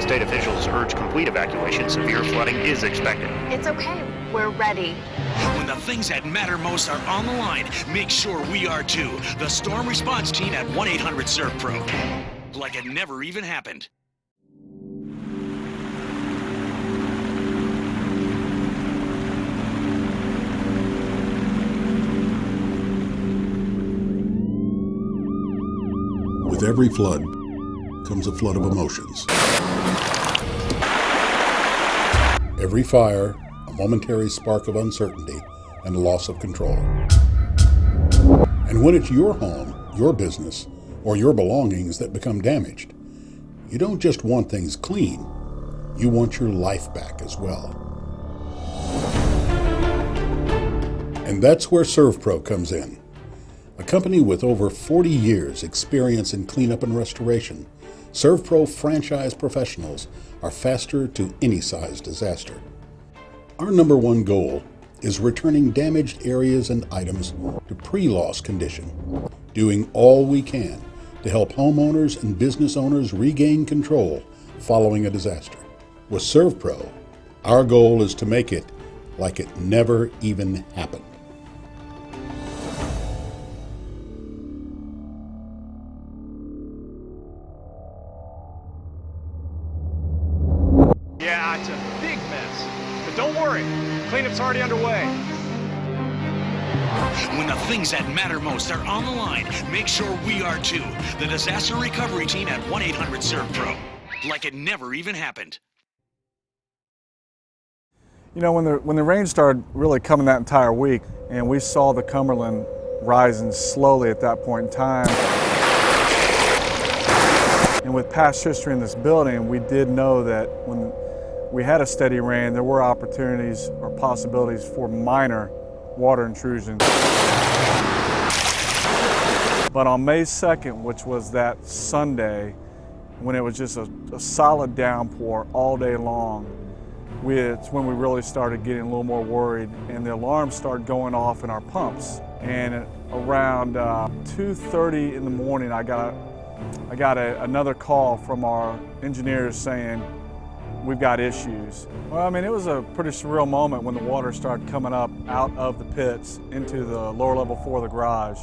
State officials urge complete evacuation. Severe flooding is expected. It's okay. We're ready. When the things that matter most are on the line, make sure we are too. The storm response team at 1-800-SERVPRO. Like it never even happened. With every flood comes a flood of emotions. Every fire, a momentary spark of uncertainty and a loss of control. And when it's your home, your business, or your belongings that become damaged, you don't just want things clean, you want your life back as well. And that's where SERVPRO comes in. A company with over 40 years experience in cleanup and restoration, SERVPRO franchise professionals are faster to any size disaster. Our number one goal is returning damaged areas and items to pre-loss condition, doing all we can to help homeowners and business owners regain control following a disaster. With SERVPRO, our goal is to make it like it never even happened. Yeah, it's a big mess. But don't worry, cleanup's already underway. When the things that matter most are on the line, make sure we are too. The disaster recovery team at 1-800-SERVPRO. Like it never even happened. You know, when the rain started really coming that entire week, and we saw the Cumberland rising slowly at that point in time. And with past history in this building, we did know that when we had a steady rain, there were opportunities or possibilities for minor water intrusion. But on May 2nd, which was that Sunday, when it was just a solid downpour all day long, it's when we really started getting a little more worried, and the alarms started going off in our pumps. And around 2:30 in the morning, I got another call from our engineers saying, we've got issues. Well, I mean, it was a pretty surreal moment when the water started coming up out of the pits into the lower level floor of the garage.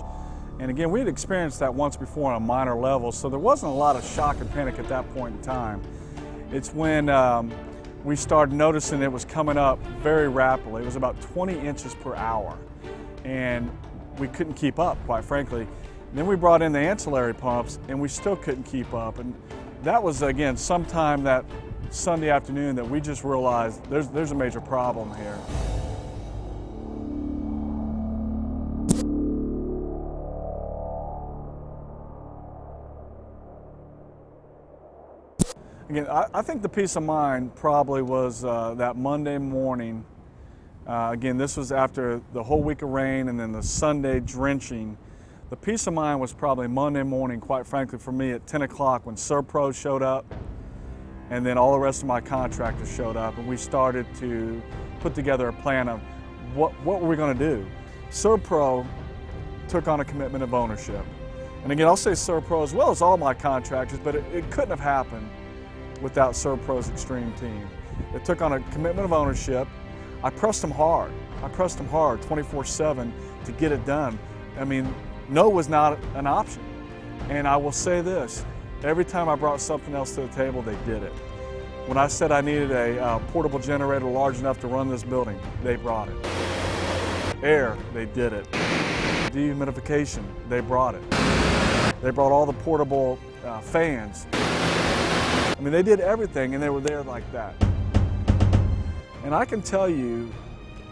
And again, we had experienced that once before on a minor level, so there wasn't a lot of shock and panic at that point in time. It's when we started noticing it was coming up very rapidly. It was about 20 inches per hour, and we couldn't keep up, quite frankly. And then we brought in the ancillary pumps, and we still couldn't keep up. And that was, again, sometime that Sunday afternoon that we just realized there's a major problem here. Again, I think the peace of mind probably was that Monday morning. Again, this was after the whole week of rain and then the Sunday drenching. The peace of mind was probably Monday morning, quite frankly, for me at 10 o'clock when SERVPRO showed up, and then all the rest of my contractors showed up, and we started to put together a plan of what were we going to do. SERVPRO took on a commitment of ownership. And again, I'll say SERVPRO as well as all my contractors, but it couldn't have happened without SERVPRO's extreme team. It took on a commitment of ownership. I pressed them hard. I pressed them hard 24/7 to get it done. I mean, no was not an option. And I will say this, every time I brought something else to the table, they did it. When I said I needed a portable generator large enough to run this building, they brought it. Air, they did it. Dehumidification, they brought it. They brought all the portable fans. I mean, they did everything, and they were there like that. And I can tell you,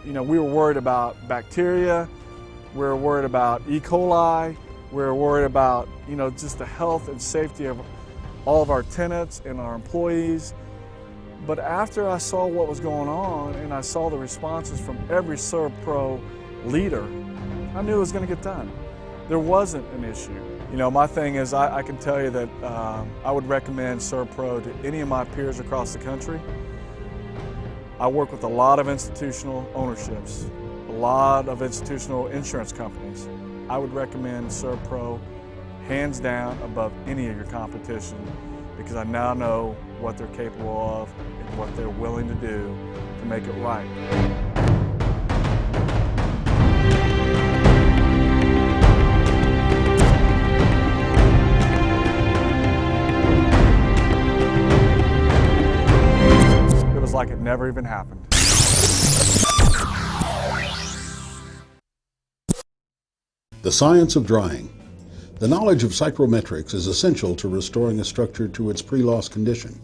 we were worried about bacteria, we were worried about E. coli, we were worried about, just the health and safety of all of our tenants and our employees. But after I saw what was going on and I saw the responses from every SERVPRO leader, I knew it was going to get done. There wasn't an issue. My thing is I can tell you that I would recommend SERVPRO to any of my peers across the country. I work with a lot of institutional ownerships, a lot of institutional insurance companies. I would recommend SERVPRO hands down above any of your competition, because I now know what they're capable of and what they're willing to do to make it right. It was like it never even happened. The science of drying. The knowledge of psychrometrics is essential to restoring a structure to its pre-loss condition.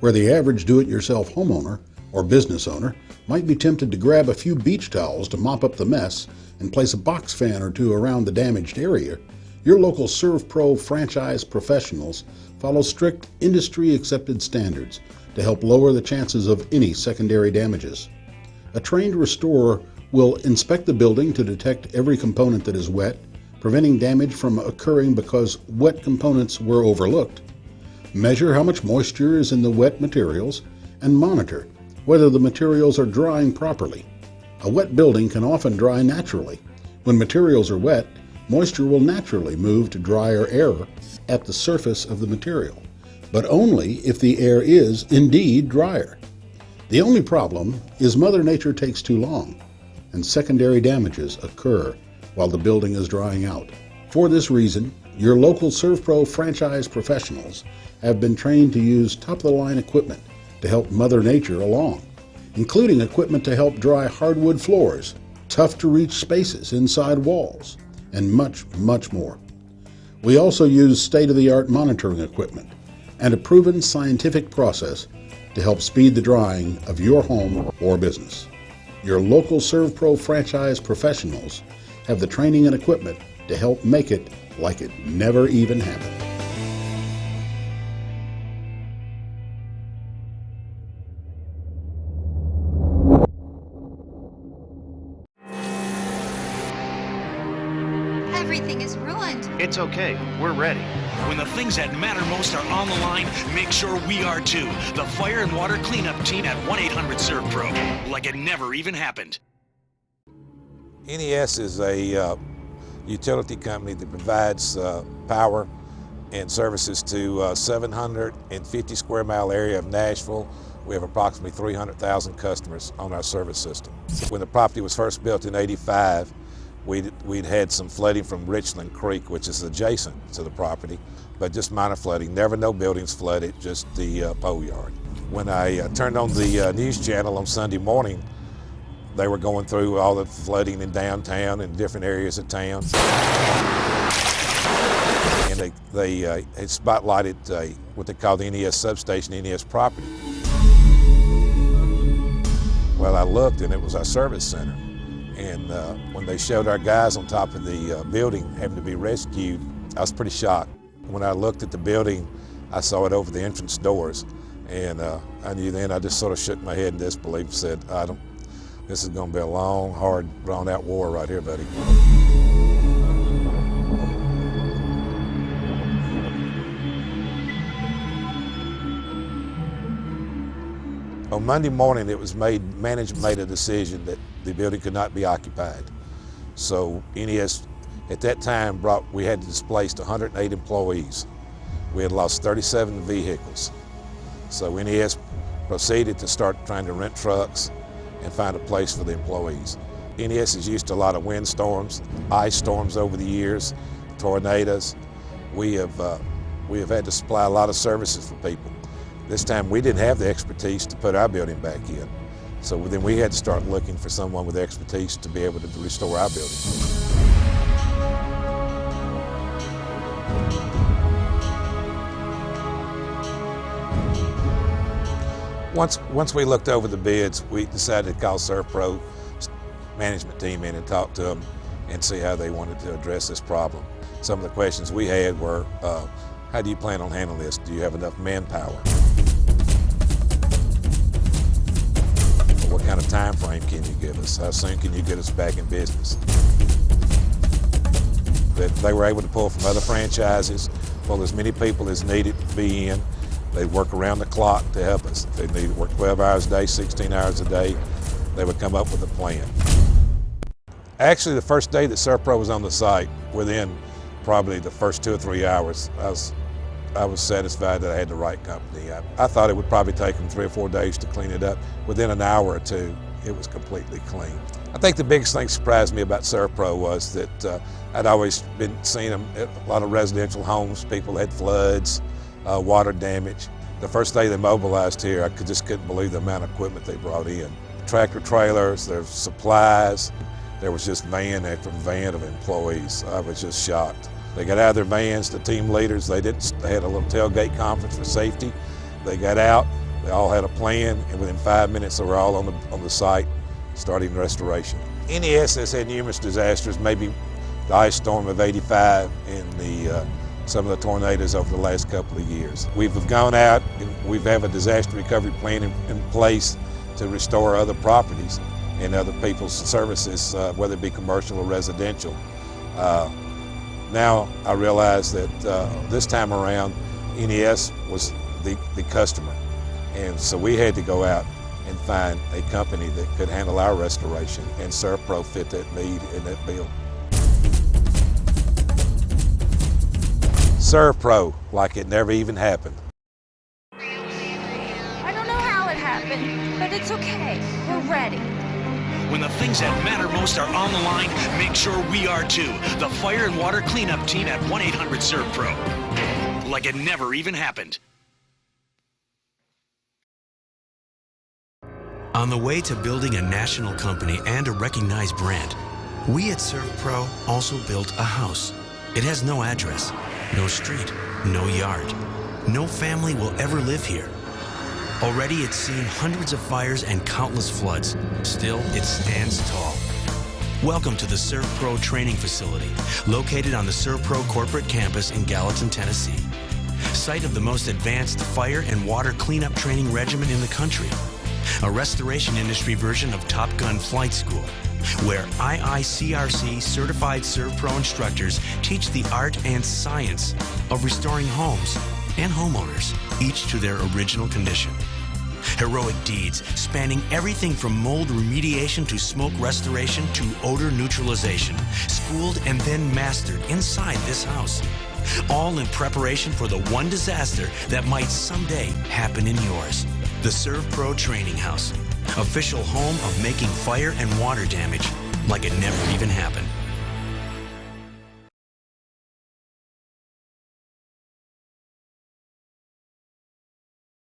Where the average do-it-yourself homeowner or business owner might be tempted to grab a few beach towels to mop up the mess and place a box fan or two around the damaged area, your local SERVPRO franchise professionals follow strict industry-accepted standards to help lower the chances of any secondary damages. A trained restorer will inspect the building to detect every component that is wet, preventing damage from occurring because wet components were overlooked, measure how much moisture is in the wet materials, and monitor whether the materials are drying properly. A wet building can often dry naturally. When materials are wet, moisture will naturally move to drier air at the surface of the material, but only if the air is indeed drier. The only problem is Mother Nature takes too long, and secondary damages occur while the building is drying out. For this reason, your local SERVPRO franchise professionals have been trained to use top-of-the-line equipment to help Mother Nature along, including equipment to help dry hardwood floors, tough-to-reach spaces inside walls, and much, much more. We also use state-of-the-art monitoring equipment and a proven scientific process to help speed the drying of your home or business. Your local SERVPRO franchise professionals have the training and equipment to help make it like it never even happened. Everything is ruined. It's okay. We're ready. When the things that matter most are on the line, make sure we are too. The fire and water cleanup team at 1-800-SERVPRO. Like it never even happened. NES is a utility company that provides power and services to 750 square mile area of Nashville. We have approximately 300,000 customers on our service system. When the property was first built in '85, we'd had some flooding from Richland Creek, which is adjacent to the property, but just minor flooding. Never no buildings flooded, just the pole yard. When I turned on the news channel on Sunday morning, they were going through all the flooding in downtown and different areas of town. And they had spotlighted what they call the NES substation, NES property. Well, I looked and it was our service center. And when they showed our guys on top of the building having to be rescued, I was pretty shocked. When I looked at the building, I saw it over the entrance doors. And I knew then, I just sort of shook my head in disbelief and said, this is gonna be a long, hard, drawn out war right here, buddy. On Monday morning, it was management made a decision that the building could not be occupied. So NES, at that time, we had displaced 108 employees. We had lost 37 vehicles. So NES proceeded to start trying to rent trucks and find a place for the employees. NES is used to a lot of windstorms, ice storms over the years, tornadoes. We have had to supply a lot of services for people. This time we didn't have the expertise to put our building back in. So then we had to start looking for someone with expertise to be able to restore our building. Once we looked over the bids, we decided to call SERVPRO management team in and talk to them and see how they wanted to address this problem. Some of the questions we had were, how do you plan on handling this? Do you have enough manpower? What kind of time frame can you give us? How soon can you get us back in business? That they were able to pull from other franchises, pull as many people as needed to be in. They work around the clock to help us. If they needed to work 12 hours a day, 16 hours a day, they would come up with a plan. Actually, the first day that SERVPRO was on the site, within probably the first 2 or 3 hours, I was I was satisfied that I had the right company. I thought it would probably take them 3 or 4 days to clean it up. Within an hour or two, it was completely clean. I think the biggest thing that surprised me about SERVPRO was that I'd always been seeing them at a lot of residential homes. People had floods, water damage. The first day they mobilized here, I just couldn't believe the amount of equipment they brought in. Tractor trailers, there's supplies. There was just van after van of employees. I was just shocked. They got out of their vans, the team leaders, they had a little tailgate conference for safety. They got out, they all had a plan, and within 5 minutes they were all on the site starting restoration. NES has had numerous disasters, maybe the ice storm of '85 and some of the tornadoes over the last couple of years. We've gone out and we have a disaster recovery plan in place to restore other properties and other people's services, whether it be commercial or residential. Now I realize that this time around, NES was the customer. And so we had to go out and find a company that could handle our restoration, and SERVPRO fit that need and that bill. SERVPRO, like it never even happened. I don't know how it happened, but it's okay. We're ready. When the things that matter most are on the line, make sure we are too. The fire and water cleanup team at 1-800-SERVPRO. Like it never even happened. On the way to building a national company and a recognized brand, we at SERVPRO also built a house. It has no address, no street, no yard. No family will ever live here. Already it's seen hundreds of fires and countless floods. Still, it stands tall. Welcome to the SERVPRO training facility, located on the SERVPRO corporate campus in Gallatin, Tennessee. Site of the most advanced fire and water cleanup training regimen in the country. A restoration industry version of Top Gun Flight School, where IICRC certified SERVPRO instructors teach the art and science of restoring homes and homeowners, each to their original condition. Heroic deeds spanning everything from mold remediation to smoke restoration to odor neutralization, schooled and then mastered inside this house. All in preparation for the one disaster that might someday happen in yours. The SERVPRO Training House, official home of making fire and water damage like it never even happened.